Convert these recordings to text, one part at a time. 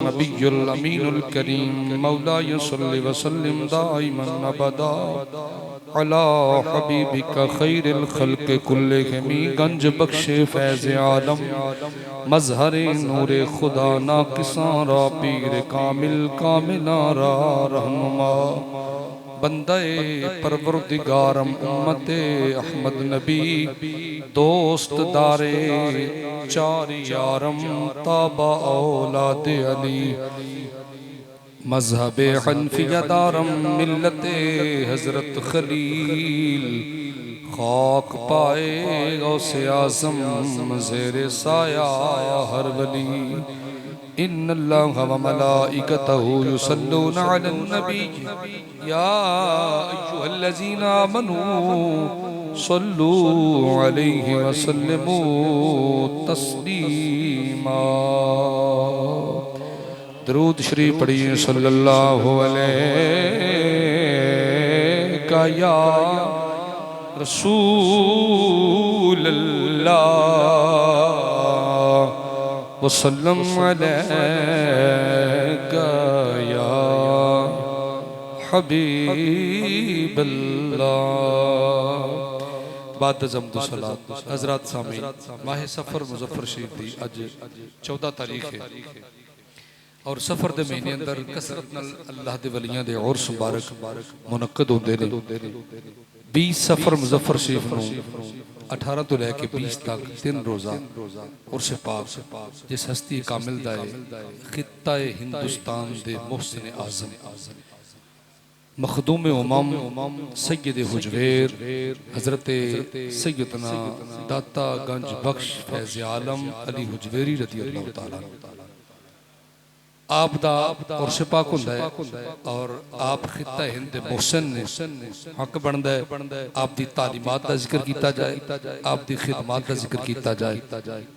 नबियुल अमीनुल करीम मौलाय सल्लि व सल्लिम दाइमन अबदा अला हबीबिका खैरिल खल्क़ कुल्लिहिम। गंज बख्शे फैज़ आलम मज़हरे नूरे खुदा नाकिसारा पीर कामिल कामिलारा रहनुमा बंदे परवरदिगारम उम्मते अहमद नबी दोस्त दारे चार यारम ताबा औलाद अली मज़हब हनफिया दारम मिल्लते हज़रत खलील खाक पाए गौसे आज़म ज़ेरे साया हर वली। इन्नल्लाह व मलाइकतहु युसल्लूना अलन नबी या अय्युहल्लज़ीना आमनू सल्लू अलैहि व सल्लिमू तस्लीमा। दरूद शरीफ पढ़िए सल्लल्लाहु अलैहि या रसूल अल्लाह वसल्लम अलैका या हबीब अल्लाह। बाद जमदु सलात हज़रात सामीन माह सफ़र मुज़फ़्फ़र शरीफ दी अज 14 तारीख है और सफ़र दे महीने अंदर कसरत नाल अल्लाह दे वलियां दे उर्स मुबारक मुनक्कद होंदे ने। 20 सफ़र मुज़फ़्फ़र शरीफ नूं 18 तो लैके 20 तक 3 रोज़ा उर्स पाक जिस हस्ती कामिल दा खित्ता हिंदुस्तान दे मोहसिन आज़म मखदूम उमम सैयद हुजवेर हज़रत सैयदना दाता गंज बख्श फैज़ आलम अली हुजवेरी रज़ियल्लाहु तआला आप दा और सिपाक हुंदा है और आप खित्ता हिंद दे मोहसिन ने हक बनदा है आप दी तालीमात दा जिक्र कीता जाए, आप दी खिदमत दा जिक्र कीता जाए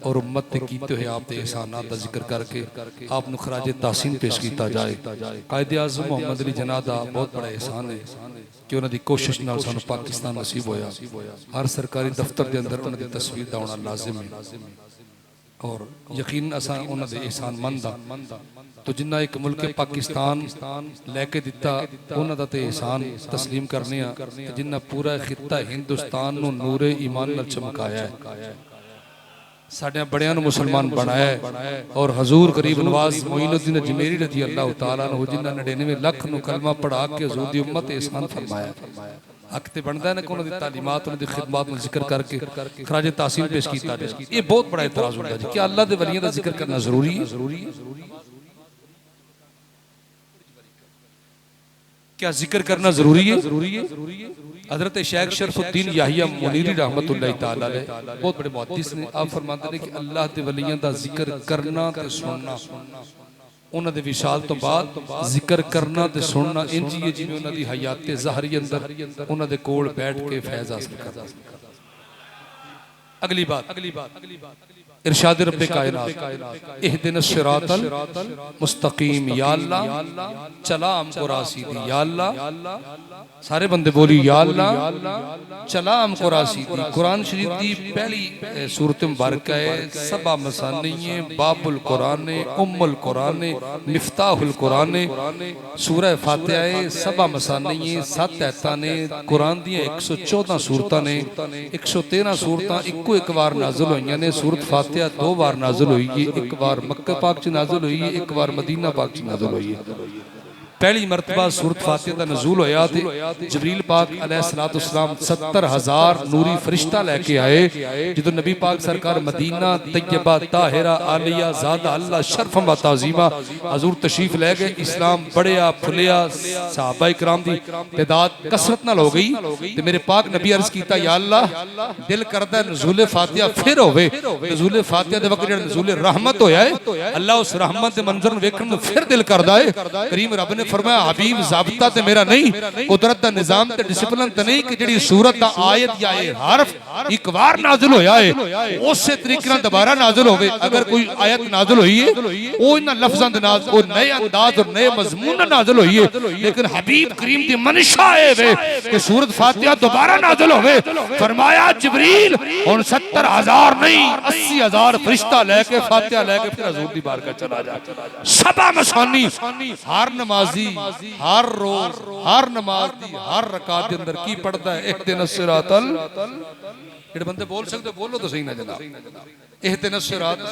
और उम्मत ते कीते हुए आप दे एहसानात दा जिक्र करके आप नु खराजे तासीन पेश कीता जाए। कायदे आज़म मोहम्मद अली जिन्ना दा बहुत बड़ा एहसान है कि उन्हां दी कोशिश नाल सानू पाकिस्तान नसीब होया। हर सरकारी दफ्तर दे अंदर उन्हां दी तस्वीर दा होना लाजिम है और यकीन असां उन्हां दे एहसान मंद तो जिन्ना एक मुल्क पाकिस्तान लैके दिता उन्हां दा ते एहसान तस्लीम करने जिन्ना पूरा खित्ता हिंदुस्तान नूं नूरे ईमान नाल चमकाया है, साढ़े बड़ियां नूं मुसलमान बनाया और हजूर गरीब नवाज मोइनुद्दीन अजमेरी रज़ियल्लाहु तआला अन्हु जिन्ना 99 लाख नूं कलमा पढ़ा के हजूर दी उम्मत एहसान फरमाया। हक ते बनदा है ना कि उन्हां दी तालीमात उन्हां दी खिदमत नूं जिक्र करके खराजे तासीन पेश कीता जाए। ये बहुत बड़ा एतराज हुंदा जी कि अल्लाह दे वलियां दा जिक्र करना जरूरी है। क्या जिक्र करना जरूरी है? हजरत शेख शरफुद्दीन याहिया मुनीरी रहमतुल्लाह तआला अलैह बहुत बड़े मुहद्दिस ने। आप फरमाते हैं कि अल्लाह दे वलियां दा जिक्र करना ते सुनना उन्हां दे विशाल तो बाद जिक्र करना ते सुनना इंज ही है जिवें उन्हां दी हयाते ज़ाहरी अंदर उन्हां दे कोल बैठ के फैज़ हासिल करदा। अगली बात इरशाद रब्बे कायनात इहदिनस सिरातल मुस्तकीम या अल्लाह चला हमको रासीदी या अल्लाह। सारे बंदे बोली या अल्लाह चला हमको रासीदी। कुरान शरीफ दी पहली सूरत मुबारक है सबा मसानी है बाबुल कुरान उम्मुल कुरान मिफ्ताहुल कुरान सूरह फातिहा है सबा मसानी है 7 आयतां ने कुरान दी 114 सूरतां ने 113 सूरतां इक्को एक बार नाज़िल होईयां ने। सूरत फातिहा 2 बार नाज़िल हुई है, एक बार मक्का पाक च नाज़िल हुई है, एक बार मदीना पाक च नाज़िल हुई है। पहली मरतबा सूरत फातिहा दा नज़ूल होया ते जबरील पाक अलैहिस्सलातु वस्सलाम 70,000 नूरी फरिश्ता लेके आए। जदों नबी पाक सरकार मदीना तैयबा ताहिरा आलिया ज़ादा अल्लाह शरफम व ताज़ीमा हजूर तशरीफ ले गए। इस्लाम बढ़िया फुलिया सहाबा इकराम दी तादाद कसरत नाल हो गई ते मेरे पाक नबी अर्ज कीता या अल्लाह दिल करदा नज़ूल फातिहा फिर होवे। नज़ूल फातिहा दे वक्त जेड़ा नज़ूल रहमत होया है अल्लाह उस रहमत दे मंजर नूं वेखण नूं फिर दिल करदा है। करीम रब ने फरमाया हबीब ज़ाब्ता ते मेरा नहीं, कुदरत दा निज़ाम ते डिसिप्लिन ते नहीं कि जिहड़ी सूरत दा आयत या हरफ एक बार नाज़िल होया है उसे तरीके नाल दोबारा नाज़िल होवे। अगर कोई आयत नाज़िल हुई है वो इन लफ्ज़ां दे नाल और नए अंदाज और नए मज़मून नाल नाज़िल हुई है, लेकिन हबीब करीम दी मंशा है वे कि सूरत फातिहा दोबारा नाज़िल होवे। फरमाया जिब्रील हुन 70,000 नहीं 80,000 फरिश्ता लेके फातिहा लेके फिर हुजूर दी बारगाह चला जा। सबा मसानी हर नमाजी हर रोज हर नमाज दी हर रकात दे अंदर की पढ़दा है इहदिनस सिरातल, जेड़े बंदे बोल सकते बोलो तो सही ना जनाब, इहदिनस सिरातल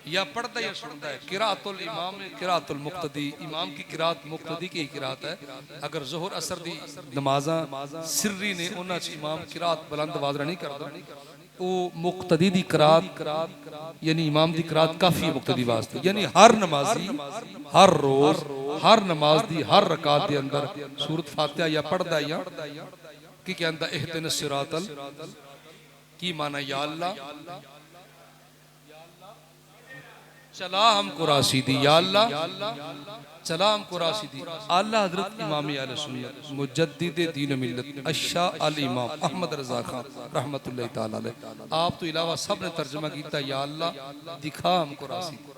या पढ़ता या सुनता है। किरातुल इमाम किरातुल मुक्तदी, इमाम की किरात मुक्तदी की किरात है। अगर जोहर असर दी नमाजा सिर्री ने उन्हां च इमाम किरात बुलंद आवाज नहीं करदा, वो मुक्तदी दी किरात यानी इमाम दी किरात काफी है मुक्तदी वास्ते। यानी हर नमाजी हर रोज हर नमाज दी हर रकात दे अंदर सूरत फातिहा या पढ़दा या की कहंदा इहदिनस सिरातल, की माना या अल्लाह चला हमको राशिदी, या अल्लाह चला हमको राशिदी। आला हजरत इमाम आले सुन्नत मुजद्दिद दीन मिल्लत अशा अल इमाम अहमद रजा खान रहमतुल्लाह तआला अलैह, आप तो इलावा सब ने तर्जमा किया या अल्लाह दिखा हमको राशिदी।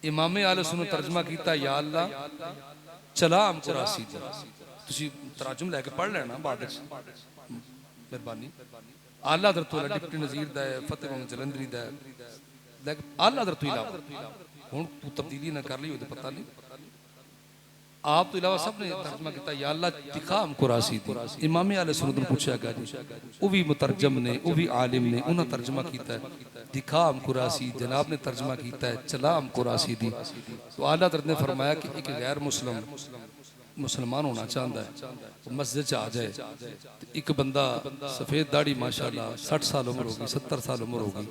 इमाम आले सुन्नत तर्जमा किया या अल्लाह चला हमको राशिदी। तुसी तराजुम लेके पढ़ लेना बाद विच मेहरबानी। आला हजरत डिप्टी नज़ीर दा है, फतेह मोहम्मद जलंधरी दा है, लेकिन आला हजरत तो इलावा हुण तू तब्दीली ना कर ली हो तो पता नहीं। आप तो इलावा सब ने तर्जमा किया या अल्लाह दिखा हमको राशिदी। इमाम आले सुन्नत ने पूछा गया जी वो भी मुतरजम ने वो भी आलिम ने उन्होंने तर्जमा किया है दिखा हमको राशिद, जनाब ने तर्जमा किया है चला हमको राशिदी। तो आला हजरत ने फरमाया कि एक गैर मुस्लिम मुसलमान होना चाहता है मस्जिद आ जाए, एक बंदा सफेद दाढ़ी माशाल्लाह 60 साल उम्र होगी 70 साल उम्र होगी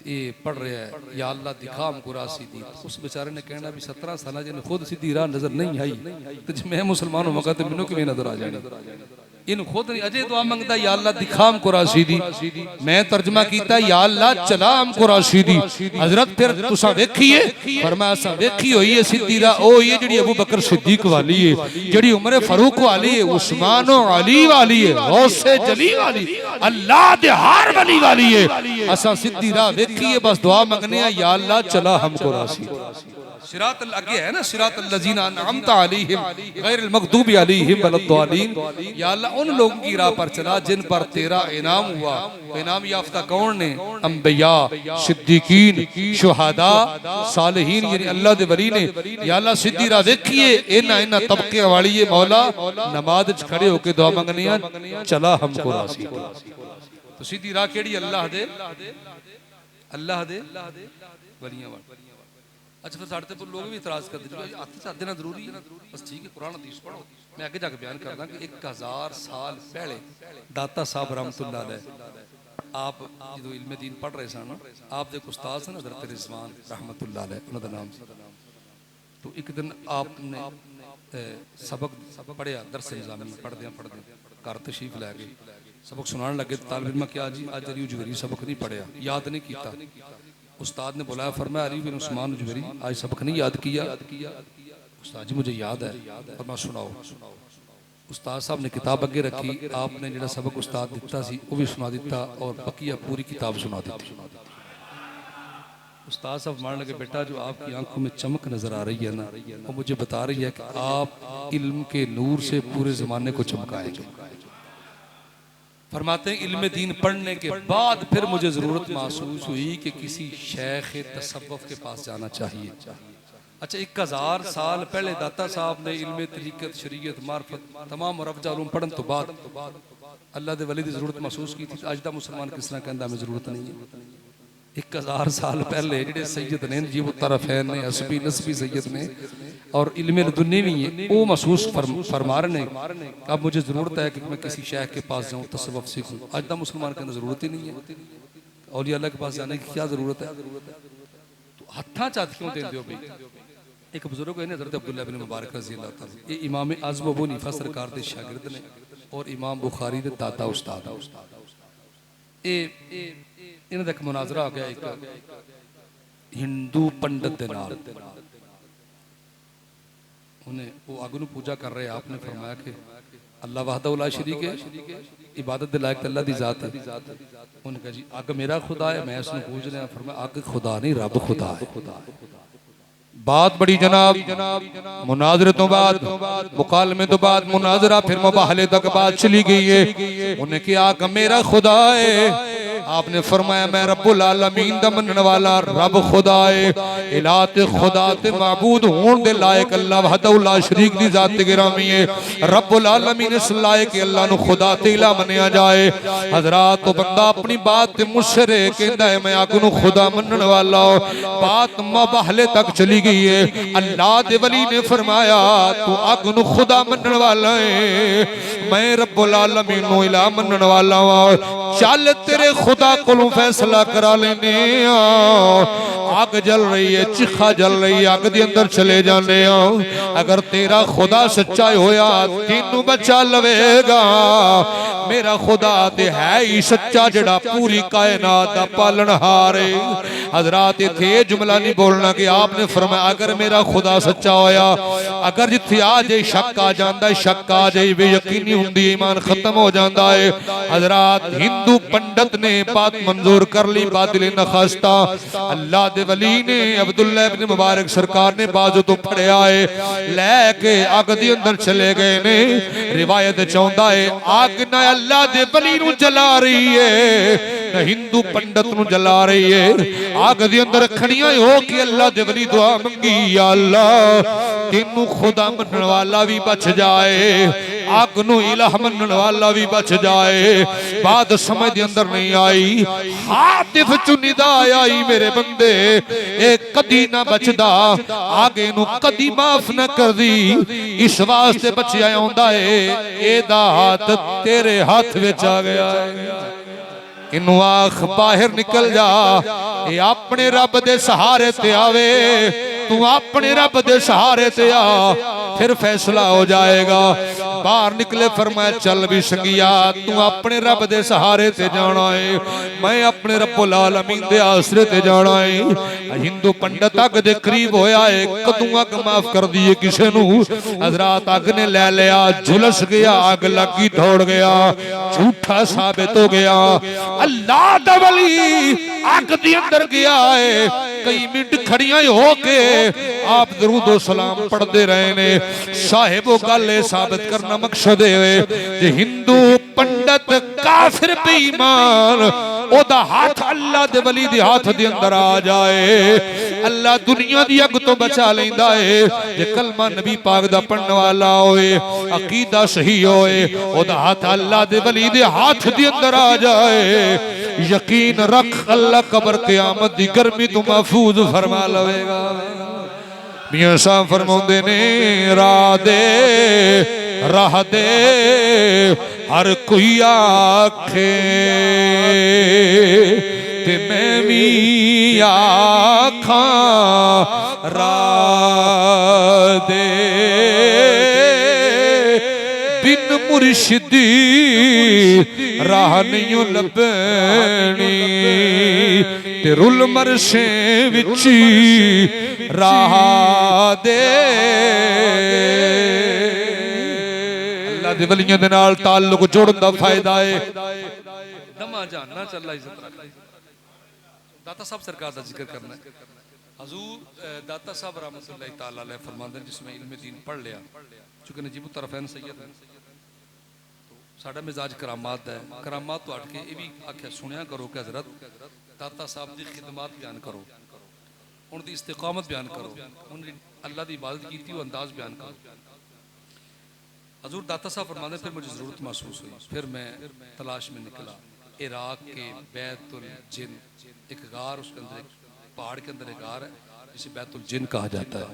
ये पढ़ रहा है या अल्लाह दिखा हमको राशिदी, उस बेचारे ने कहना भी 17 साल जिन्हें खुद सीधी राह नजर नहीं आई तो जो मैं मुसलमान होगा तो मैनू किवें नजर आ जानी। इन खुद नहीं अजय दुआ मंगता या अल्लाह दिखा हमको राशिदी, मैं तर्जमा किया या अल्लाह चला हमको राशिदी। हजरत फिर तुसा देखिए फरमाया असा देखी हुई है सीधी राह ओ ये जेड़ी अबू बकर सिद्दीक वाली है, जेड़ी उमर फारूक वाली है, उस्मान अली वाली है, गौसे जली वाली अल्लाह दे हर वली वाली है। असा सीधी राह देखिए बस दुआ मंगने या अल्लाह चला हमको राशिदी। सिरातल आगे है ना सिरातल लजीना अनअमता अलैहिम गैरिल मगदूबी अलैहिम वलद्दालीन, या अल्लाह उन लोगों की राह पर चला जिन पर तेरा इनाम हुआ। इनाम याफ्ता कौन ने? अंबिया सिद्दीकीन शुहदा सालिहीन यानी अल्लाह दे वली ने। या अल्लाह सीधी राह देखिए इन्हां इन्हां तबके वाली है मौला नमाज च खड़े होके दुआ मंगनी चला हमको राशिदी। तो सीधी राह केड़ी? अल्लाह दे वलियां वाली। अच्छा फिर साढ़े पर लोग भी इतराज करते हथ च देना जरूरी है, बस ठीक है कुरान हदीस पढ़ो। मैं आगे जाके बयान करदा कि 1000 साल पहले दाता साहब रहमतुल्लाह अलैह आप जो इल्म दीन पढ़ रहे सन आप दे उस्ताद सन हजरत रिजवान रहमतुल्लाह अलैह उन्हां दा नाम सी। तो एक दिन आपने सबक पढ़िया दरस निज़ामी पढ़दे घर तशरीफ लै गए सबक सुनाने लगे। तालिब इल्म क्या जी अज अली जुवेरी सबक नहीं पढ़िया याद नहीं किया। उस्ताद ने बुलाया फरमाया अली बिन उस्मान जुवेरी आज सबक नहीं याद किया? उस्ताद जी मुझे याद है और मैं सुनाओ। उस्ताद साहब ने किताब अगे रखी, आपने जो सबक उस्ताद दिता सी वो भी सुना दिता और बकिया पूरी किताब सुना दी। उस्ताद साहब मान लगे बेटा जो आपकी आंखों में चमक नजर आ रही है ना वो मुझे बता रही है कि आप इल्म के नूर से पूरे जमाने को चमकाएंगे। फरमाते हैं इल्म दीन पढ़ने के बाद फिर मुझे जरूरत महसूस हुई कि किसी शेख तसव्वुफ के पास जाना चाहिए। अच्छा 1000 साल पहले दाता साहब ने इल्म तरीकत शरीयत मार्फत तमाम मुरव्वजा उलूम पढ़न तो बाद अल्लाह दे वली दी जरूरत महसूस की थी। अज दा मुसलमान किस तरह कहंदा हमें जरूरत नहीं है। 1000 साल पहले जेडे सैयद ने जीब तरफैन ने हसबी नसबी सैयद ने और इल्म लदुन्नी भी है वो महसूस फरमा रहे हैं अब मुझे जरूरत है कि मैं किसी शेख के पास जाऊँ तसव्वुफ सीखूँ। आज दा मुसलमान के अंदर जरूरत ही नहीं है, औलिया अल्लाह के पास जाने की क्या जरूरत है। तो हत्था चाहत क्यों देते हो भाई। एक बुजुर्ग है हज़रत अब्दुल्लाह बिन मुबारक रज़ी अल्लाह तआला ये इमाम आज़म अबू हनीफा सरकार के शागिर्द ने और इमाम बुखारी के दादा उस्ताद इन्हां दा एक मुनाजरा हो गया एक हिंदू पंडित दे नाल। उन्हें वो अग नूं पूजा कर रहे, आपने फरमाया कि अल्लाह वहदहू ला शरीक है, इबादत दे लायक अल्लाह दी जात है। उन्होंने कहा जी अग मेरा खुदा है, मैं उसनूं पूज रहा। फरमाया अग खुदा नहीं, रब खुदा है। बात बड़ी जनाब, मुनाजरे तो बाद, मुकालमे तो बाद मुनाजरा, फिर मुबाहले तक बात चली गई है। उन्हें कहा कि मेरा खुदा है। आपने फरमाया मैं रब्बुल आलमीन दा मनने वाला रब खुदा है। इलाते खुदा ते माबूद होने दे लायक अल्लाह वहदहू ला शरीक दी जात गिरामी है। रब्बुल आलमीन इस लायक के अल्लाह नु खुदा ते इला मनिया जाए। हजरात तो बंदा अपनी बात ते मुशरे कहंदा है मैं अग नु खुदा मनने वाला। बात मुबाहले तक चली गई है। अल्लाह दे वली ने फरमाया तू अग नु खुदा मनने वाला है, मैं रब्बुल आलमीन नु इला मनने वाला हां। चल तेरे खुदा कोलों फैसला करा लेने। आग जल रही है, चिखा जल रही है, अग दे अंदर चले जाने। अगर तेरा खुदा सच्चा होया तेनू बचा लवेगा। मेरा खुदा ते है ही सच्चा जड़ा पूरी कायनात दा पालनहार है। हजरात इथे जुमला नहीं बोलना कि आपने फरमाया अगर मेरा खुदा सच्चा होया, अगर जिथे आ जाए शक आ जाता है, शक आ जाए बेयकीनी हुंदी ईमान खत्म हो जाता है। हजरात हिंदू पंडित ने बात मंजूर कर ली, बातिल नखास्ता। अल्लाह दे वली ने अब्दुल्ला इब्न मुबारक सरकार ने बाजू तो फड़िया है, लैके अग दे अंदर चले गए ने। रिवायत चाहता है आग ना अल्लाह दे वली नू जला रही है, ना हिंदू पंडित नू जला रही है। आग दे अंदर खड़ियां हो के अल्लाह दे वली दुआ मंगी, या अल्लाह तेनू खुदा मनने वाला भी बच जाए, आग नू इलाह मनने वाला भी बच जाए। बात समझ दे अंदर नहीं आई। हातिफ चु निदा आई मेरे बंदे ए कदी ना बचदा, आगे नू कदी माफ ना कर दी। इस वास्ते बचिया आंदा है एदा हाथ तेरे हाथ विच आ गया है। इनू आख बाहर निकल जा, ये अपने रब दे सहारे ते आवे। तू अपने रब दे सहारे ते आ, फिर फैसला हो जाएगा। बाहर निकले फरमाया चल भी संगिया तू अपने रब दे सहारे ते जाना है, मैं अपने रब्बुल आलमीन दे आसरे ते जाना है। हिंदू पंडित अग दे करीब होया है, कदू अग माफ कर दी है किसे नू। हजरात अग ने ले लिया, झुलस गया, अग लगी दौड़ गया, झूठा साबित हो गया। अल्लाह दा वली अग दे अंदर गया है, कई मिनट खड़ियां हो के आप दरूदो सलाम पढ़ते रहे ने। साहिब वो गल साबित करना मकसद है हिंदू पंडित काफिर बेईमान ओदा हाथ अल्लाह दे वली दे हाथ दे अंदर आ जाए, अल्लाह दुनिया दी अग तो बचा लेंदा है। जे कलमा नबी पाक दा पढ़ने वाला होए, अकीदा सही होए, ओदा हाथ अल्लाह दे वली दे हाथ दे अंदर आ जाए। यकीन रख अल्लाह कब्र क़यामत दी गर्मी तो महफूज फरमा लवेगा। मियां साहब फरमाउंदे ने राह दे हर कोई आखे ते मैं भी आखा राह दे बिन मुर्शिदी राह नहीं लभनी ते रुल मरशे विची राह दे। अल्लाह दे वलियां दे नाल ताल्लुक जोड़न दा फायदा है। दमा जानना चला इज्जत रख। दाता साहब सरकार दा जिक्र करना है। हजूर दाता साहब रहमतुल्लाह तआला अलैह फरमांदे जिसमें इल्म दीन पढ़ लिया, चूंकि नजीबुत तरफ़ैन सैयद है, साडा मिजाज करामात है। करामात तो हट के ये भी आख्या सुनिया करो कि हजरत दाता साहब की खिदमत बयान करो, उनकी इस्तिकामत बयान करो, उन्हें अल्लाह की इबादत की वो अंदाज बयान करो। हजूर दाता साहब फरमाते फिर मुझे ज़रूरत महसूस हुई, फिर मैं तलाश में निकला। इराक के बैतुल जिन एक गार, उसके अंदर एक पहाड़ के अंदर एक गार है जिसे बैतुल जिन कहा जाता है।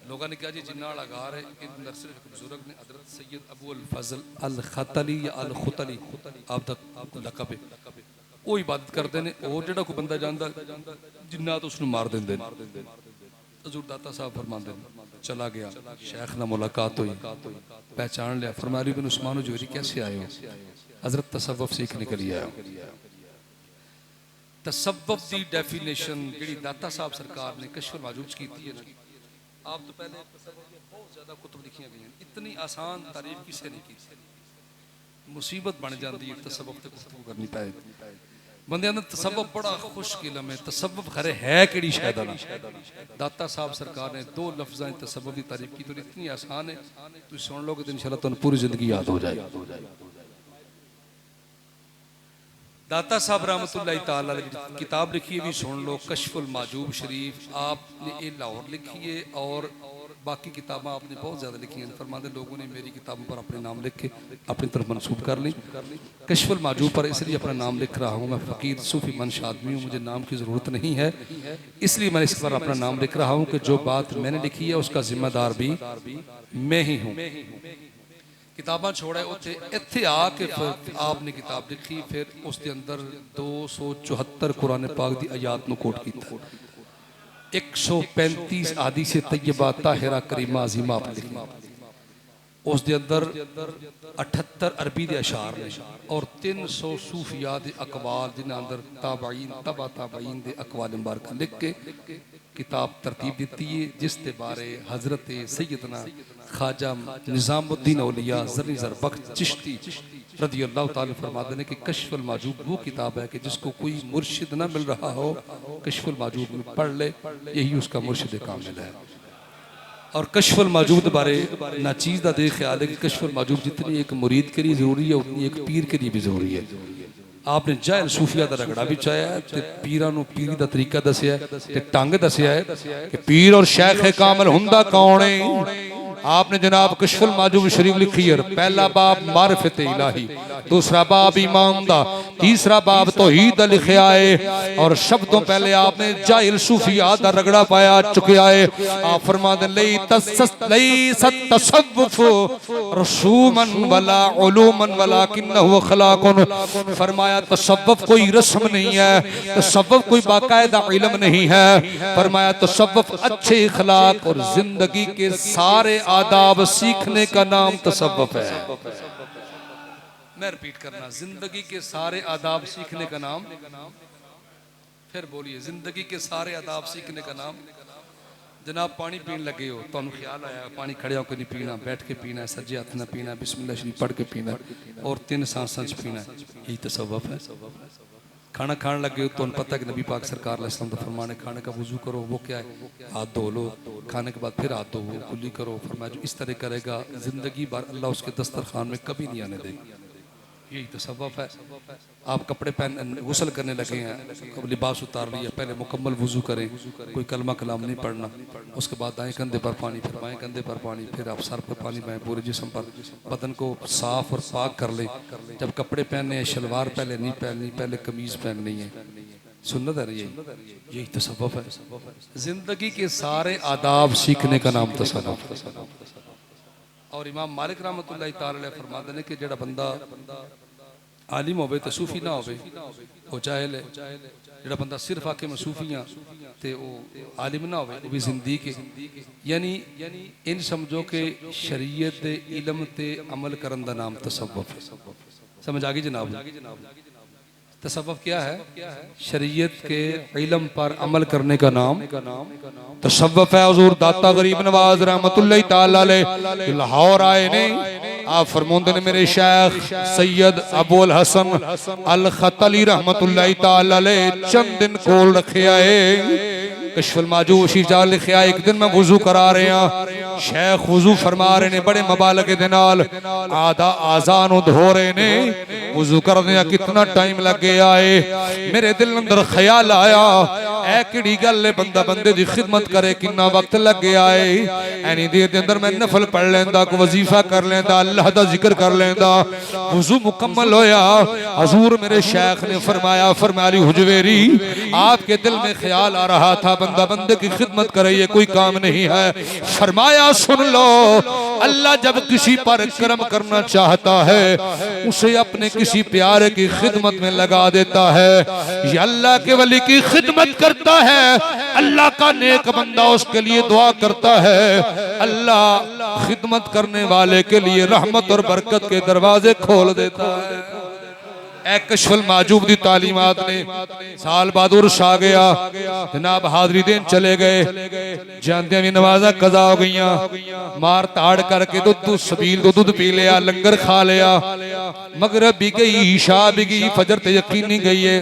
लोगों ने कहा जी जिन्ना वाला गार है, इन अंदर सिर्फ एक बुजुर्ग ने हज़रत सैयद अबू अल फजल अल खतली या अल खुतली आप तक लकब है, वो इबादत करते हैं। और जो कोई बंदा जानता जिन्ना तो उसको मार देंगे। हजूर दाता साहब फरमाते चला गया, शेख ना मुलाकात हुई, पहचान लिया। फरमाया बिन उस्मान जोहरी कैसे आए हो? हजरत तसव्वुफ सीखने के लिए आया। तसव्वुफ की डेफिनेशन जी दाता साहब सरकार ने कश्फ माजूज की है, आप तो पहले बहुत ज्यादा कुतुब लिखियां गई हैं, इतनी आसान तारीफ किसी ने की मुसीबत बन जाती है तसव्वुफ ते गुफ्तगू करनी पै बंदे अंदर तसव्वुफ बड़ा खुश्क इलम है तसव्वुफ खरे है केड़ी शै दा दाता साहब सरकार ने दो लफ्ज़ां तसव्वुफ की तारीफ की तो इतनी आसान है तुम सुन लोगे तो इंशाअल्लाह तुहानू पूरी जिंदगी याद हो जाएगी। दाता साहब रहमतुल्लाह तआला अलैह किताब लिखी है भी सुन लो कशफुल माजूब शरीफ आपने ये लाहौर लिखी है और बाकी किताबें आपने बहुत ज़्यादा लिखी हैं। फरमाते लोगों ने मेरी किताबों पर अपने नाम लिख के अपनी तरफ मंसूब कर ली। कशफुल माजूब पर इसलिए अपना नाम लिख रहा हूँ, मैं फ़कीर सूफ़ी मंश आदमी हूँ, मुझे नाम की ज़रूरत नहीं है, इसलिए मैं इस पर अपना नाम लिख रहा हूँ कि जो बात मैंने लिखी है उसका जिम्मेदार भी मैं ही हूँ। किताबां छोड़े उत्थे इत्थे आके फिर आपने किताब लिखी, फिर उसके अंदर 274 कुरान पाक की आयात नूं कोट कीता, 135 हदीस तैयबा ताहिरा करीमा अजीमा आपने लिखी, उसके अंदर 78 अरबी के अशार ने और 300 सूफिया दे अकवाल जिन्हें अंदर ताबाइन तबा ताबाइन दे अकवाल मुबारक लिख के किताब तरतीब दी है, जिसके बारे हजरत सैयदना ख्वाजा निज़ामुद्दीन औलिया ज़री ज़रबख्श चिश्ती रज़ी अल्लाह ताला फरमाते हैं कि कशफुल माजूब वो किताब है कि जिसको कोई मुर्शिद ना मिल रहा हो कशफुल माजूब में पढ़ ले, यही उसका मुर्शिद कामिल है। और कशफुल माजूब बारे नाचीज़ का दे ख्याल है कि कशफुल माजूब जितनी एक मुरीद के लिए ज़रूरी है उतनी एक पीर के लिए भी ज़रूरी है। आपने जाहिल सूफिया का रगड़ा भी चाया है, पीरां नूं पीरी का तरीका दसिया है, ढंग दसिया है कि पीर और शेख कामिल हुंदा कौन है। आपने जनाब कशफुल माजूब शरीफ लिखी है, पहला बाब मारिफत इलाही, दूसरा बाब ईमान दा, तीसरा बाब तौहीद दा लिखा है और शब्दों पहले आपने जाहिल सूफिया दा रगड़ा पाया चुकिया है। आप फरमाते लई तसव्वुफ रसूमन वला उलूमन वलाकिन्नहु खलाकुन, फरमाया तसव्वुफ कोई रस्म नहीं है, तसव्वुफ कोई बाकायदा इल्म नहीं है, फरमाया तसव्वुफ अच्छे इखलाक और जिंदगी के सारे आदाब सीखने का नाम तसव्वुफ है। मैं रिपीट करना, जिंदगी के सारे आदाब सीखने का नाम, फिर बोलिए, जिंदगी के सारे आदाब सीखने का नाम। जनाब पानी पीने लगे हो तो ख्याल आया पानी खड़े होकर नहीं पीना, बैठ के पीना है, सज्जे हाथ ना पीना, बिस्मिल्लाह शरीफ पढ़ के पीना और 3 सांसां च पीना, यही तसव्वुफ है। खाना खाने लगे हो तो पता है कि नबी पाक सरकार अलैहिस्सलाम का फरमान है खाने का वजू करो, वो क्या है, हाथ धो लो, खाने के बाद फिर हाथ धो, कुल्ली करो। फरमाया जो इस तरह करेगा जिंदगी भर अल्लाह उसके दस्तरखान में कभी नहीं आने देगा, यही तसव्वुफ है। आप कपड़े पहन गुस्ल करने लगे हैं, अब लिबास उतार लिया, पहले मुकम्मल वजू करें, कोई कलमा कलाम नहीं पढ़ना, उसके बाद दाएं कंधे पर पानी, फिर बाएं कंधे पर पानी, फिर आप सर पर पानी बाएं पूरे जिस्म पर, बदन को साफ और पाक कर लें। जब कपड़े पहनने हैं शलवार पहले नहीं पहननी, पहले कमीज पहननी है, सुन्नत है, यही तसव्वुफ है। जिंदगी के सारे आदाब सीखने का नाम तसव्वुफ। और इमाम मालिक रहमतुल्लाह तआला अलैह फरमाते हैं कि जेड़ा बंदा आलिम होवे तो सूफी ना होवे वो जाहिल है, जेड़ा बंदा सिर्फ आके मैं सूफियां ते वो आलिम ना होवे वो भी जिंदीक है। यानी इन समझो कि शरीयत दे इल्म ते अमल करन दा नाम तसव्वुफ है। समझ आ गई जनाब? तसव्वुफ क्या है? शरीयत के इल्म पर अमल करने का नाम तसव्वुफ है। हुजूर दाता गरीब नवाज रहमतुल्लाह तआला अलैह लाहौर आए ने, आप फरमाते ने मेरे शेख सैयद अबुल हसन अल खतली रहमतुल्लाह तआला अलैह चंद दिन कोल रखे आए, कशफुल माजूब शीजा लिखा, एक दिन मैं वुजू करा रहे हैं, शेख वुजू फरमा रहे ने बड़े मुबालगे दे नाल, आधा आजान धो रहे ने, वुजू करने कितना टाइम लग गया है। मेरे दिल अंदर ख्याल आया ऐ किड़ी गल है, बंदा बंदे दी खिदमत करे कितना वक्त लग गया है, एनी देर दे अंदर मैं नफल पढ़ लेंदा, कोई वजीफा कर लेंदा, अल्लाह दा जिक्र कर लेंदा। वुजू मुकम्मल होया, हुजूर मेरे शेख ने फरमाया, फरमाया हुजवेरी आपके दिल में ख्याल आ रहा था बंदा बंदे की खिदमत करे ये कोई काम नहीं है। फरमाया सुन लो, अल्लाह जब किसी पर करम करना चाहता है उसे अपने किसी प्यारे की खिदमत में लगा देता है। ये अल्लाह के वली की खिदमत करता है, अल्लाह का नेक बंदा उसके लिए दुआ करता है, अल्लाह खिदमत करने वाले के लिए रहमत और बरकत के दरवाजे खोल देता है। ए कश्फुल माजूब दी तालीमात ने साल बाद उर्स आ गया जनाब हाजरी देन चले गए जानते भी नमाजा कजा हो गई मार ताड़ करके दुध सबील तो दुध पी लिया लंगर खा लिया मगरब भी गई ईशा भी गई फजर ते यकीन नहीं गई है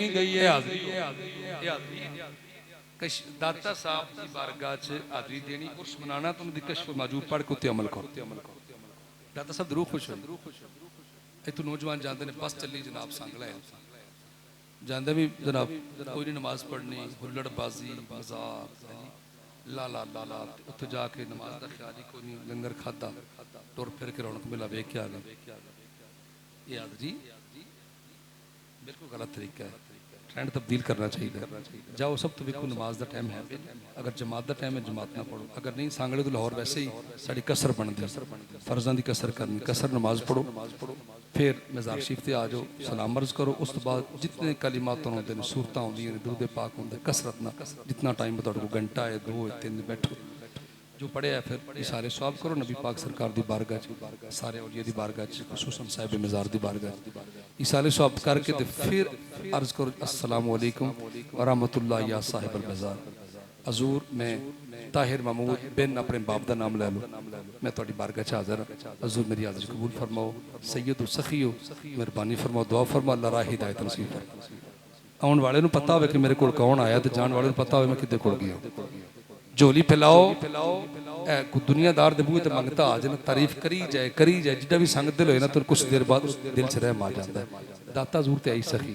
दाता साहब की बारगाह च हाजरी देनी उर्स मनाना तो उनकी कश्फ माजूब पढ़ के उत्ते अमल करो दाता साहब रूह खुश हो इतों नौजवान जानते ने बस चली जनाब सांगला है जानते भी जनाब कोई नहीं नमाज पढ़नी हुल्लड़बाजी मजाक ला ला ला ला उत्थे जाके नमाज का ख्याल ही कोई नहीं लंगर खादा टुर फिर के रौनक मेला वेख के आ गया ये हाजरी बिल्कुल गलत तरीका है ट्रेंड तब्दील करना चाहिए जाओ सब तो बिल्कुल नमाज का टाइम है अगर जमात का टाइम है जमात ना पढ़ो अगर नहीं सांगले तो लाहौर वैसे ही साड़ी कसर बनती फर्जां की कसर करनी कसर नमाज पढ़ो फिर मज़ार शरीफ से आ जाओ सलाम अर्ज करो उस तो बाद जितने कलिमात होंगे ने सूरत आउंदियां ने दुरूद पाक होंगे कसरत ना जितना टाइम तुहाडे कोल घंटा है 2 है 3 बैठो जो पढ़े है फिर इशारे सवाब करो नबी पाक सरकार दी बारगाह सारे औलिया दी बारगाह खुसूसन साहिब मज़ार दी बारगाह इशारे सवाब करके तो फिर अर्ज करो अस्सलामु अलैकुम व रहमतुल्लाह या साहिब मज़ार हजूर मैं ताहिर महमूद बिन अपने बाप का नाम लै लो मैं थोड़ी बारगाह च हाज़र हाँ हजूर मेरी हाज़री कबूल फरमाओ सैयद सखी हो मेहरबानी फरमाओ दुआ फरमा अल्लाह राह हिदायत नसीब फरमा आने वाले पता हो कि मेरे को कौन आया तो जाने वाले पता हो मैं कितने कोल गया झोली फैलाओ दुनियादार दे बूहे ते मंगता आ जाए तारीफ करी जाए जिड्डा भी संग दिल होए ना तो कुछ देर बाद दिल च रह मा जाता है दाता जरूर ते आई सखी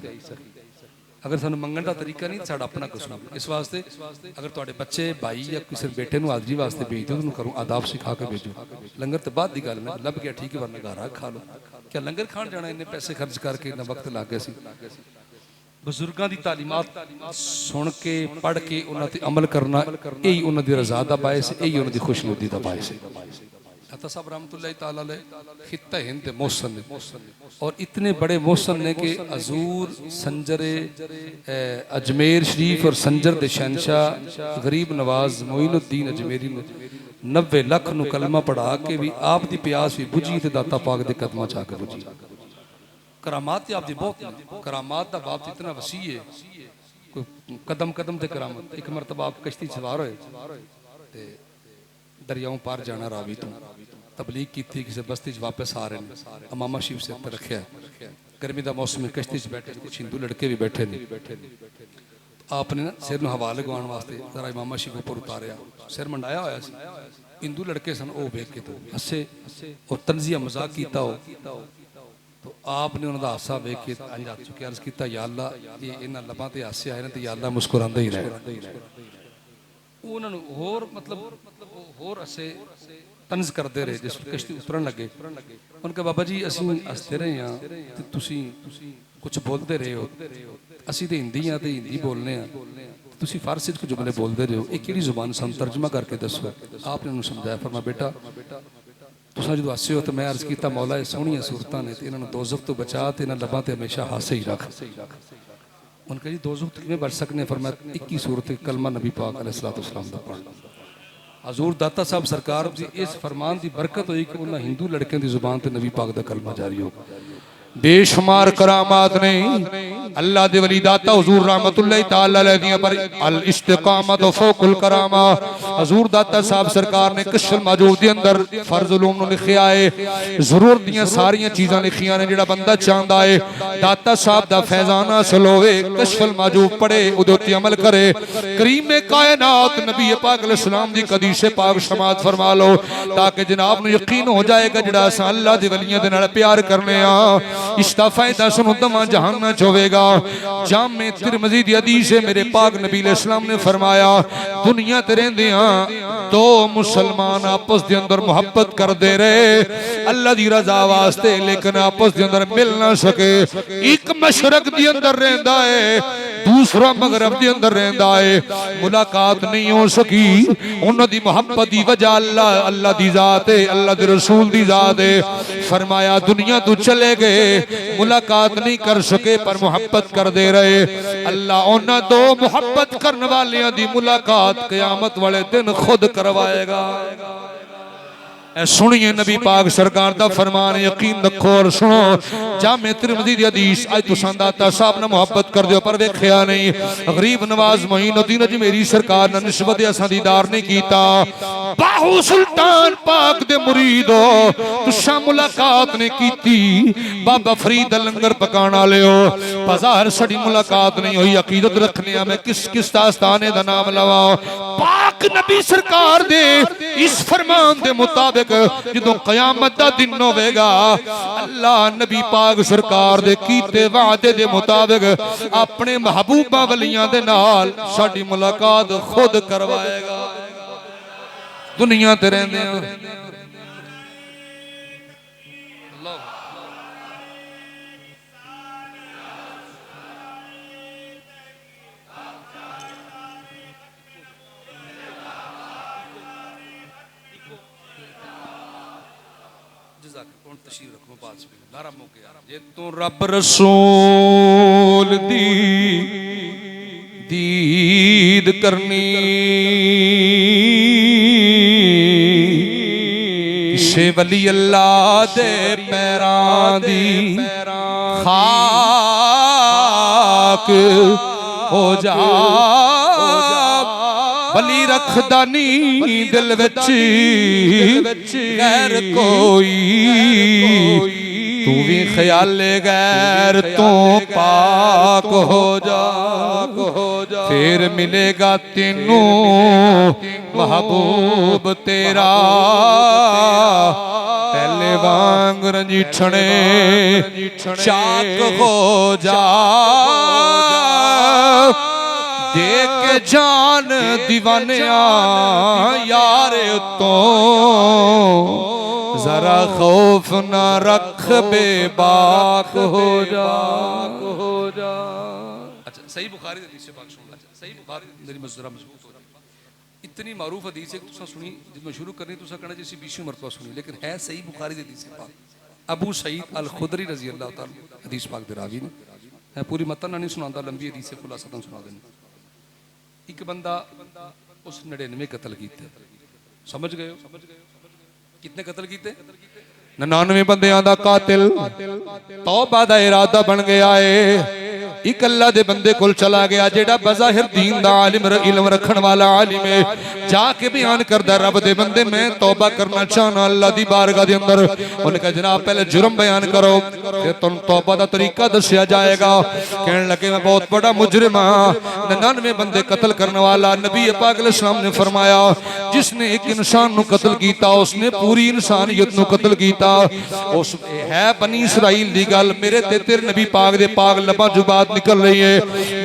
अगर सानू मंगण का तरीका नहीं साडा अपना कुछ ना इस वास्ते अगर तुहाडे बच्चे भाई या किसी बेटे नूं हाजरी वास्ते भेज दो करो आदाब सिखा के भेजो लंगर तो बाद की गल है लभ गया ठीक है वरना घर खा लो क्या लंगर खान जाना इन्ने पैसे खर्च करके इन्ना वक्त लग गया सी बजुर्गों की तालीमात सुन के पढ़ के उन्हां ते अमल करना यही उन्हां दी रज़ा दा बायस यही उन्हां दी खुशनुदी दा बायस है दाता साहब रहमतुल्लाह तआला अलैह खित्ता हिंद दे मोहसन ने और इतने बड़े मोहसन ने कि हजूर संजरे अजमेर शरीफ और संजर दे शहनशाह गरीब नवाज मोइनुद्दीन अजमेरी ने 90 लाख नूं कलमा पढ़ा के भी आप दी प्यास भी बुझी ते दाता पाक दे कदमां च आके बुझी करामात आप दी बहुत करामात दा बाप इतना वसी है कोई कदम कदम ते करामत एक मरतबा आप कश्ती सवार होए ते दरियाओं पार जाना रावी तो तबलीग की थी किसी बस्ती वापस आ रहे हैं अमामा शिव से पर रखे गर्मी का मौसम में कश्ती बैठे कुछ हिंदू लड़के भी बैठे नहीं आपने ना सिर में हवा लगवाने वास्ते जरा इमामा शिव ऊपर उतारिया सिर मंडाया होया हिंदू लड़के सन वो वेख के तो हसे और तंजिया मजाक किया हो तो आपने उन्होंने हासा वेख के अंज हाथ चुके अर्ज किया या अल्लाह ये इन्हां लबां ते हासे आए ने तो या अल्लाह मुस्कुरांदे ही रहे उन्होंने होर मतलब होर असे तंज करते रहे जिस कश्ती उतरन लगे उनके बाबा जी असीं हसते रहे हाँ ते तुसीं कुछ बोलते रहे हो असीं तो हिंदी हाँ तो हिंदी बोलने हैं तुसीं फारसी कुछ जुमले बोलते रहे हो एक किहड़ी जुबान सानूं तर्जमा करके दसो आपने उन्होंने समझाया फरमा बेटा तुसां जो हसे हो तो मैं अर्ज किया मौला सोहणियां सूरतां ने ते इन्हां नूं दोज़ख तो बचा ते इन्हां लबां ते हमेशा हासे ही रख उनके जी दोज़ख तो किवें बच सकने फरमाया 21 सूरत कलमा नबी पाक अलैहिस्सलातु वस्सलाम दा पढ़ हजूर दाता साहब सरकार की इस फरमान की बरकत हुई कि उन्होंने हिंदू लड़कियों की जुबान से नबी पाक दा कलमा जारी हो बेशुमार करामात ने अल्लाह दे वली दाता हुजूर रहमतुल्लाह तआला अलैह दियां पर अल इस्तिकामत फौकुल करामा हुजूर दाता साहब सरकार ने कश्फ मौजूद दे अंदर फर्ज उलूम नु लिखिया है जरूरत दियां सारियां चीज़ां लिखियां ने जेड़ा बंदा चाहता है दाता साहब दा फैजान हासिल होवे कश्फ मौजूद पढ़े उदे उत्ते अमल करे करीम कायनात नबी पाक अलैहि सलाम दी हदीस पाक समात फरमा लो ताकि जनाब नु यकीन हो जाएगा जेड़ा असां अल्लाह दे वलियां दे नाल प्यार करने आ इसका फायदा सुनदमा जहान च होगा जामे तिरमिज़ी दी हदीस है मेरे पाक नबी अलैहिस्सलाम ने फरमाया दुनिया ते रहंदे दो मुसलमान आपस दे अंदर मोहब्बत करते रहे अल्लाह दी रजा वास्ते लेकिन आपस दे अंदर मिल ना सके एक मशरक दे अंदर रहंदा है दूसरा मगरब दे अंदर रहंदा है मुलाकात नहीं हो सकी उन्हां दी मोहब्बत दी वजह अल्लाह दी जात है अल्लाह दे रसूल दी जात है फरमाया दुनिया तो चले गए मुलाकात नहीं कर सके पर मोहब्बत करते रहे अल्लाह उन्हां दो मोहब्बत करने वालियां दी मुलाकात क़यामत वाले दिन खुद करवाएगा सुनिए नबी पाक सरकार दा फरमान, यकीन रखो और सुनो। जामे तिरमिज़ी दी हदीस आज तुसां दाता साहब ने मुहब्बत कर दियो पर वेखिया नहीं। गरीब नवाज मोइनुद्दीन अजमेरी सरकार ने निस्बत असां दीदार नहीं कीता। बाहू सुल्तान पाक दे मुरीद हो तुसां मुलाकात नहीं कीती। बाबा फरीद दा लंगर पकाण वाले हो बाजार सड़ी मुलाकात नहीं हुई। अकीदत रखने मैं किस किस आस्थाने दा नाम लवा। पाक नबी सरकार दे इस फरमान दे मुताबिक जो कयामत दा दिन होवेगा अल्लाह नबी पाक सरकार दे कीते वादे दे मुताबिक अपने महबूबा वलियां दे नाल साडी मुलाकात खुद करवाएगा। दुनिया ते रहंदे आ जे तू रब रसूल दी दीद करनी किसे वली अल्लाह दे पैरां दी खाक हो जा। वली रखदा नी दिल विच गैर कोई तू भी ख्याले गैर तो पाक हो जा। फिर मिलेगा तेनू महबूब तेरा पहले वांग रंजीठने चाक हो जा। देख के जान दीवाने यार तो जरा खौफ ना रख बेबाक हो जा। अच्छा सही बुखारी हदीस से बात सुन। अच्छा सही बुखारी मेरी मजरा मजबूत हो जाए। इतनी मारूफ हदीस है तुसा सुनी जिसमें शुरू करनी तुसा कहना जैसी 20 मरतबा सुनी लेकिन है सही बुखारी हदीस से पाक। अबू सईद अल खुदरी रजी अल्लाह तआला हदीस पाक दे रावी ने। मैं पूरी मतन नहीं सुनाता लंबी हदीस से खुलासा सुना देना। एक बंदा उस 99 कत्ल कीते। समझ गए हो? कितने कत्ल कीते? 99 बंदियां दा कातिल तौबा दा इरादा बन गया है। एक अल्लाह दे बंदे कोल चला गया जेड़ा बज़ाहिर दीन दा आलिम इल्म रखण वाला आलिम है। जाके बयान करदा रब दे बंदे मैं तौबा करना चाहना अल्लाह दी बारगाह दे अंदर। उन्होंने कहा जनाब पहले जुर्म बयान करो फिर तुम तौबा दा तरीका दस्या जाएगा। कहने लगे मैं बहुत बड़ा मुजरिम हां 99 बंदे कत्ल करने वाला। नबी पाक अलैहि सलाम ने फरमाया जिसने एक इंसान नु कत्ल कीता उसने पूरी इंसानियत नु कत्ल कीता। उस है बनी इसराइल दी गल मेरे ते तेरे नबी पाक दे पाक लबा जुबात निकल रही है।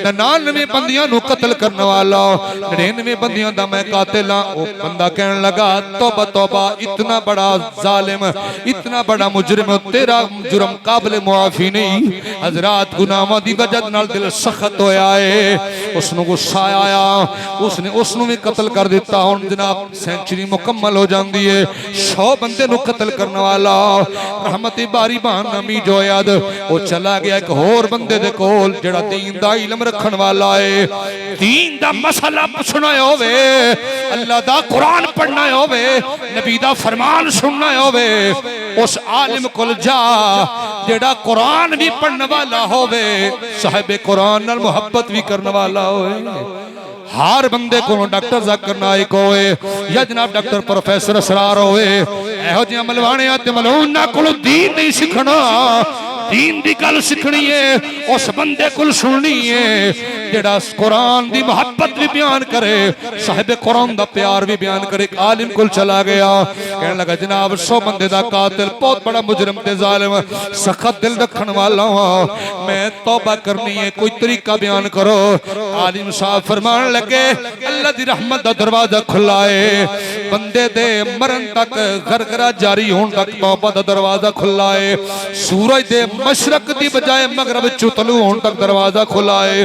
99 बंदियां नु कत्ल करने वाला 99 बंदियां दा मैं कातिल हां। वो बंदा कहने लगा तौबा तौबा इतना बड़ा जालिम इतना बड़ा मुजरिम तेरा जुर्म काबिल मुआफी नहीं। हजरात गुनाहां दी वजह नाल दिल सख्त होया है। उसनु गुस्सा आया उसने उसनु भी कत्ल कर दिता। हुण जनाब सेंचुरी मुकम्मल हो जाती है। 100 बंदे नु कत्ल करने वाला रहमती बारी बहान नमी जोयाद वो चला गया एक होर बंदे दे कोल जेड़ा दीन दा इल्म रखण वाला है। दीन दा मसला पुछना होवे अल्लाह दा कुरान पढ़ना होवे नबी दा फरमान सुनना होवे उस आलिम कोल जा जेड़ा कुरान भी पढ़ने वाला होवे साहिब कुरान नाल मोहब्बत भी करने वाला होवे। हर बंदे को डॉक्टर जाकिर नाइक होए या जनाब डॉक्टर प्रोफेसर असरार होए एहो जिहा मलवाने ते मलूना कोलों दीन नहीं सीखना। दीन दी गल सीखनी है उस बंदे को सुननी है जेड़ा कुरान दी मोहब्बत भी बयान करे साहिब कुरान दा प्यार भी बयान करे। आलिम को चला गया कहने लगा जनाब 100 बंदे दा कातिल बहुत बड़ा मुजरिम ते जालिम सख्त दिल रखण वाला हां मैं तौबा करनी है कोई तरीका बयान करो। आलिम साहब फरमान लगे अल्लाह दी रहमत दा दरवाजा खुला है बंदे दे मरण तक गरगरा जारी होने तक तौबा दा दरवाजा खुला है। सूरज दे मशरक दी बजाय मगरब चुतलू होने तक दरवाजा खुला है।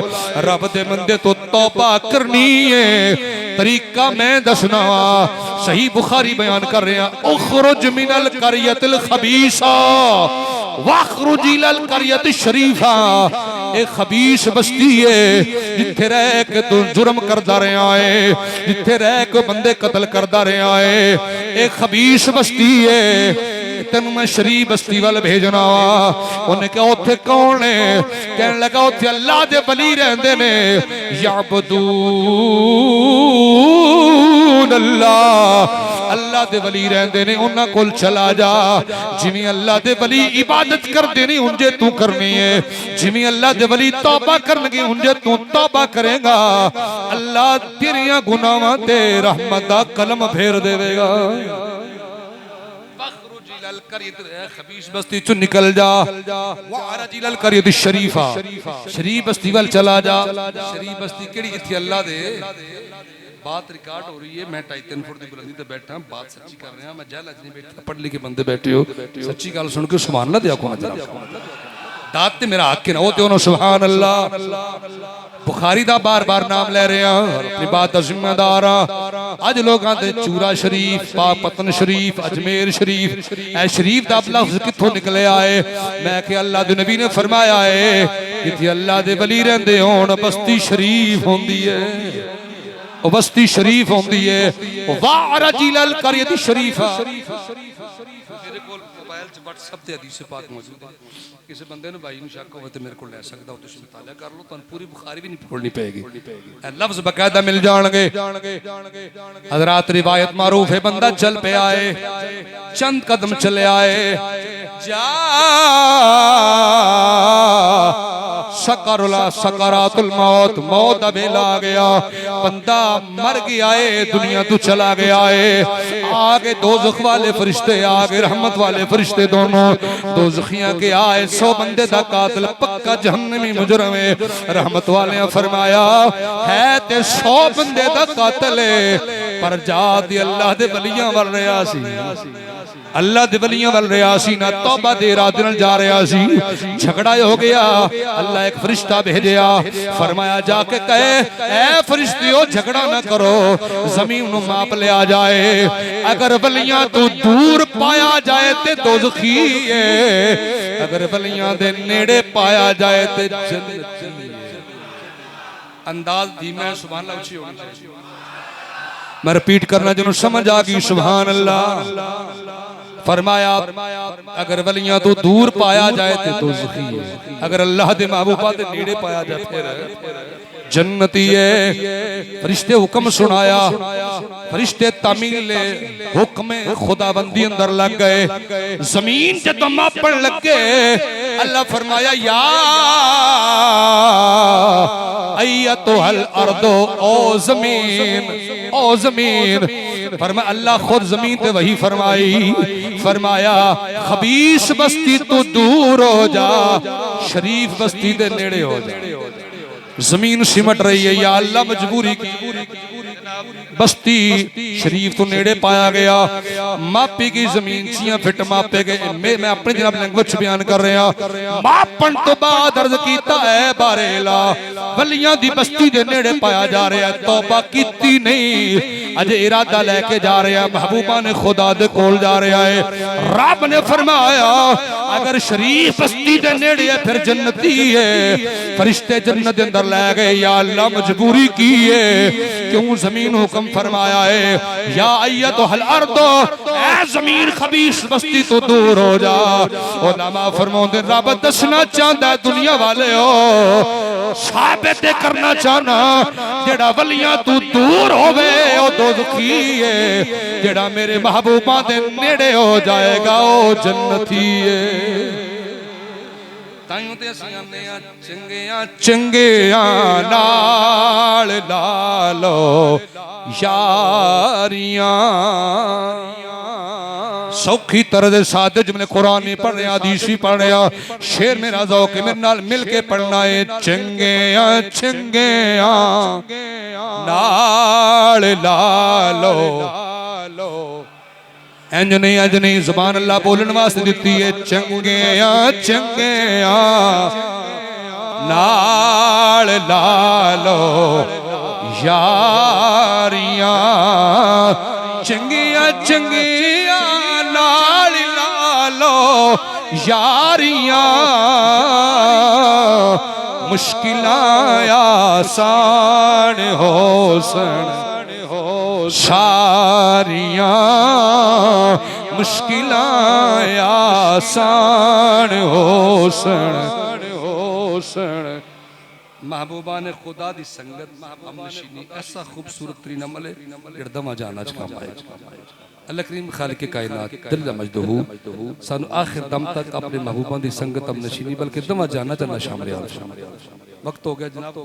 रब दे बंदे तो तौबा करनी है तरीका मैं दसना सही बुखारी बयान कर रहा उखरुज मिनल करियतिल खबीसा वखरुज इलल करियतिश शरीफा। एक खबीश बस्ती है जिथे रह के तू जुर्म करदा रहा है, जिथे रह के बंदे कत्ल करदा रहा है। एक खबीश बस्ती है, तेन मैं शरीफ बस्ती वाल भेजना वा। उन्हें कहा उथे कौन है? कहने लगा उथे अल्लाह दे वली रहंदे ने, याबदून अल्लाह, अल्लाह दे वली रहंदे ने, उन्हां कोल चला जा। जिवें अल्लाह दे वली इबादत करदे ने उंजे तू करनी है, जिवें अल्लाह दे वली तौबा करनगे उंजे तू तौबा करेगा। अल्लाह तेरियां गुनाहां ते रहमत दा कलम फेर देवेगा। खबीश बस्ती चो निकल जा, शरीफा शरीफ बस्ती वाल चला जा। शरीफ बस्ती केड़ी जिथे अल्लाह दे बात रिकॉर्ड हो रही है। मैं 2.5-3 फुट की बुलंदी ते बैठा, बात सच्ची कर रहा। मैं जहल नहीं बैठा, पढ़ लिखे बंदे बैठे हो, सच्ची गल सुन के सुभान अल्लाह दिया को दात ते मेरा हक है ना, वो ते उन्होंने सुभान अल्लाह। बुखारी दा बार बार नाम ले रहे हैं, अपनी बात का जिम्मेदार हाँ। अज लोग आते चूरा शरीफ, पापतन शरीफ, अजमेर शरीफ, ए शरीफ दा लफ्ज कित्थों निकले आए? मैं कि अल्लाह दे नबी ने फरमाया है जिथे अल्लाह दे वली रहंदे होण बस्ती शरीफ होंदी है, ओ बस्ती शरीफ होंदी है। वारजिलल करियत शरीफा। मेरे कोल मोबाइल च WhatsApp ते हदीस पाक मौजूद है, किसी बंदे ने भाई शक हो तो मेरे को ले सकता हो, तुम मुताला कर लो, तुम पूरी बुखारी भी नहीं पढ़नी पेगी, लफ्ज बकायदा मिल जाएंगे। हजरात रिवायत मारूफ है, बंदा चल पे आए, चंद कदम चले आए, जा सकरातुल मौत, मौत का वेला आ गया, बंदा मर गया है, दुनिया तो चला गया है। आगे दोज़ख वाले फरिश्ते, आगे रहमत वाले फरिश्ते, दोनों दोज़खियां के आए। 100 बंदे दा कातिल पक्का जहन्नमी मुजरम है। रहमत वाले ने फरमाया है ते 100 बंदे दा कातिल है, पर जात अल्लाह दे वलियां वल रहा सी, अल्लाह दे वलियां वल रहा सी ना, तौबा दे इरादे नाल जा रहा सी। झगड़ा हो गया, अल्लाह एक फरिश्ता भेजा, फरमाया जाके कहे ए फरिश्तियों झगड़ा ना करो, जमीन नु माप लिया जाए, अगर वलियां तो दूर पाया जाए ते दोज़खी है, अगर वलियां दे नेड़े पाया जाए ते जन्नती है। अंदाज धीमा सुभान अल्लाह उची होनी चाहिए। मैं रिपीट करना जिन्हों समझ आ गई सुभान अल्लाह। फरमाया अगर वलियां तो दूर पाया जाए तो दोज़खी है, अगर अल्लाह दे महबूबा दे नेड़े पाया जाए फिर जन्नती है। फरिश्ते हुक्म सुनाया, फरिश्ते तामील हुक्म खुदाबंदी अंदर लग गए। जमीन जदों मापन लगे, अल्लाह फरमाया या अय्यतुहल अर्दो, ओ जमीन, ओ जमीन। फरमाया अल्लाह खुद जमीन पे वही फरमाई, फरमाया खबीस बस्ती तो दूर हो जा, शरीफ बस्ती दे नेड़े हो जा। जमीन सिमट रही है, या अल्लाह मजबूरी की बस्ती शरीफ तो नेड़े पाया गया, मापी की जमीन 6 फिट मापे गए। मैं अपनी जनाब लैंग्वेज बयान कर रहा, मापन तो बाद अर्ज कीता है बारेला वलियां दी बस्ती दे नेड़े पाया जा रहा है, तौबा कीती नहीं, अजे इरादा लेके जा रहा है, महबूबा ने खुदा दे कोल जा रहा है। रब ने फरमाया अगर शरीफ बस्ती दे नेड़े है फिर जन्नती है। फरिश्ते जन्नत दे अंदर ले गए, या अल्लाह मजबूरी की है, क्यों जमीन हुक्म फरमाया है या अय्यतुहल अर्दो, ऐ जमीन खबीस बस्ती तो दूर हो जा। उलमा फरमाते रब दसना चाहता है दुनिया वाले हो, साबित करना चाहना जेड़ा वलियां तू दूर होवे ओ दोज़खी है, जेड़ा मेरे महबूबा दे नेड़े हो जाएगा ओ जन्नती है। ताइयों ते असीं आने आ चंगियां चंगियां नाल लालो यारियां, सौखी तरह सादे जुमले कुरान नहीं पढ़ रहा, हदीस भी पढ़ रहा, शेर मेरा ज़ौक़ है, मेरे नाल मिल के पढ़ना है। चंगियां चंगियां नाल लालो, इंज नहीं जुबान अल्लाह बोलने वास्ते दिती है। चंगियां चंगियां नाल लालो यारियां, चंगियां चंगियां नाल लालो यारियां, मुश्किलां आसान हो सन सारियां मुश्किलां आसान हो सन महबूबा ने खुदा दी संगत हम नशीनी ऐसा खूबसूरत तरीन अमल है इर्दमा जाना कमाए अल्लाह करीम खालिक कायनात दिल मजदहू सानू आखिर दम तक अपने महबूबा दी संगत हम नशीनी बल्कि दमा जाना चलना शामिल वक्त हो गया जनाब।